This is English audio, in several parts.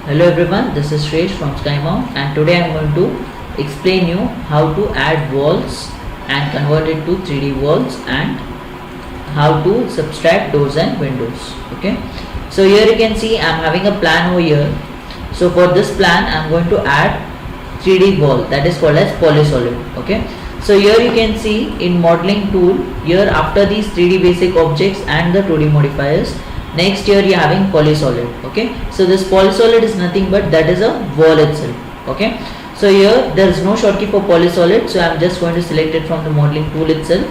Hello everyone, this is Shresh from SkyMount, and today I am going to explain you how to add walls and convert it to 3D walls and how to subtract doors and windows. Okay, so here you can see I am having a plan over here. So for this plan I am going to add 3D wall, that is called as polysolid. Okay, so here you can see in modeling tool, here after these 3D basic objects and the 2D modifiers, next here you are having polysolid. Okay, so this polysolid is nothing but that is a wall itself. Okay, so here there is no shortcut for polysolid, so I am just going to select it from the modeling tool itself.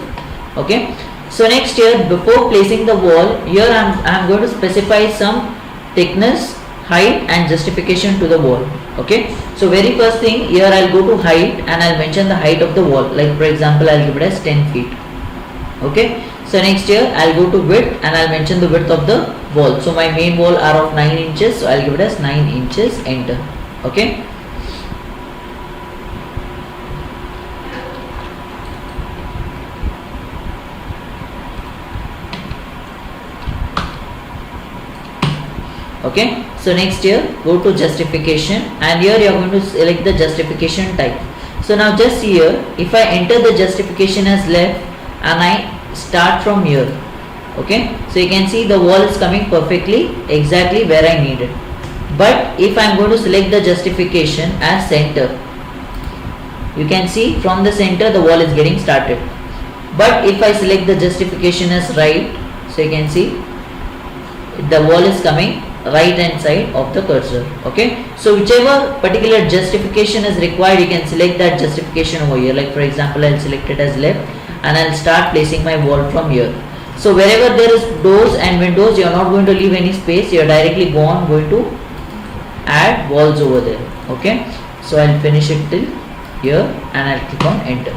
Okay, so next here, before placing the wall, here I am going to specify some thickness, height and justification to the wall. Okay, so very first thing, here I'll go to height and I'll mention the height of the wall, like for example I'll give it as 10 feet. Okay, so next here I'll go to width and I'll mention the width of the wall. So my main wall are of 9 inches, so I'll give it as 9 inches, enter. Okay, okay, so next here go to justification and here you are going to select the justification type. So now just see here, if I enter the justification as left and I start from here, okay, so you can see the wall is coming perfectly exactly where I need it. But if I am going to select the justification as center, you can see from the center the wall is getting started. But if I select the justification as right, so you can see the wall is coming right hand side of the cursor. Okay, so whichever particular justification is required, you can select that justification over here. Like for example I'll select it as left and I'll start placing my wall from here. So wherever there is doors and windows, you are not going to leave any space, you are directly going to add walls over there. Okay, so I'll finish it till here and I'll click on enter.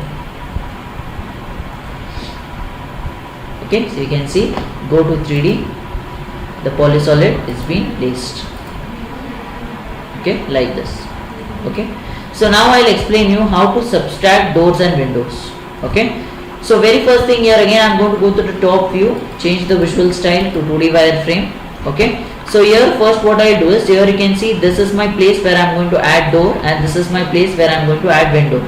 Okay, so you can see, go to 3D, the polysolid is being placed. Okay, like this. Okay, so now I'll explain you how to subtract doors and windows. Okay, so very first thing here, again I'm going to go to the top view, change the visual style to 2D wireframe. Okay, so here first what I do is, here you can see this is my place where I'm going to add door and this is my place where I'm going to add window.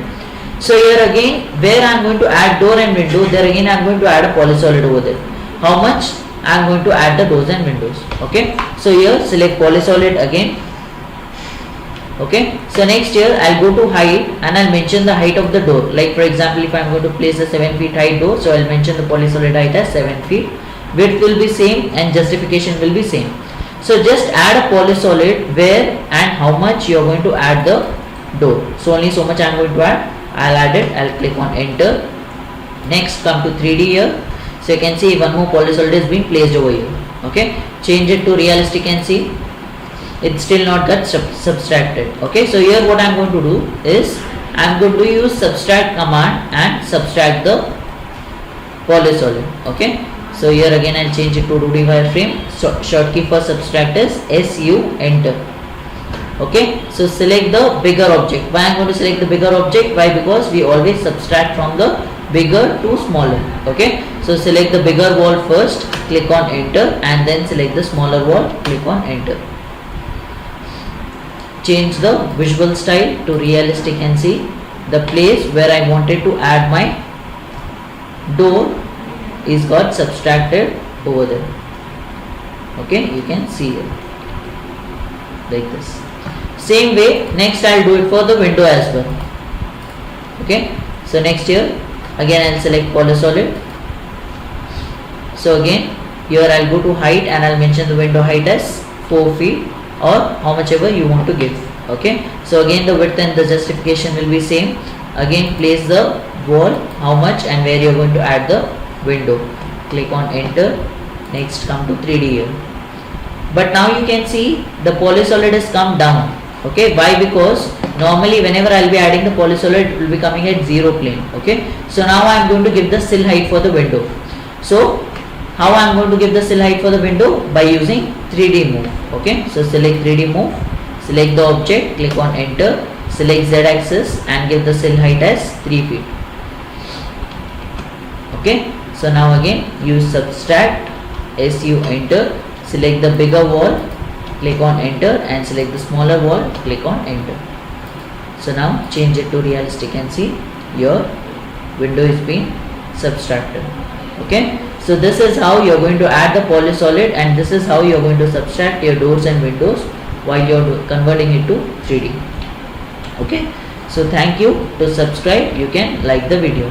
So here again, where I'm going to add door and window, there again I'm going to add a polysolid over there. How much? I'm going to add the doors and windows. Okay, so here select polysolid again. Okay, so next here I'll go to height and I'll mention the height of the door. Like for example, if I'm going to place a 7 feet height door, so I'll mention the polysolid height as 7 feet. Width will be same and justification will be same. So just add a polysolid where and how much you are going to add the door. So only so much I'm going to add. I'll add it. I'll click on enter. Next come to 3D here. So you can see one more polysolid is being placed over here. Okay, change it to realistic and see it's still not got subtracted. Okay, so here what I'm going to do is I'm going to use subtract command and subtract the polysolid. Okay, so here again I'll change it to 2D wireframe. So shortcut for subtract is SU, enter. Okay, so select the bigger object. Why I'm going to select the bigger object? Why? Because we always subtract from the bigger to smaller. Okay, so select the bigger wall first, click on enter and then select the smaller wall, click on enter. Change the visual style to realistic and see the place where I wanted to add my door is got subtracted over there. Okay, you can see it like this. Same way next I'll do it for the window as well. Okay, so next here again I'll select polysolid. So again here I'll go to height and I'll mention the window height as 4 feet or how much ever you want to give. Okay, so again the width and the justification will be same. Again place the wall, how much and where you are going to add the window. Click on enter. Next come to 3D here. But now you can see the polysolid has come down. Okay, why? Because normally whenever I'll be adding the polysolid, it will be coming at 0 plane. Okay, so now I am going to give the sill height for the window. So how I am going to give the sill height for the window? By using 3D move. Okay, so select 3D move, select the object, click on enter, select Z axis and give the sill height as 3 feet. Okay, so now again use subtract, SU, enter, select the bigger wall click on enter and select the smaller wall, click on enter. So now change it to realistic and see your window is being subtracted. Okay, so this is how you are going to add the polysolid, and this is how you are going to subtract your doors and windows while you are converting it to 3D. Okay, so thank you. To subscribe, you can like the video.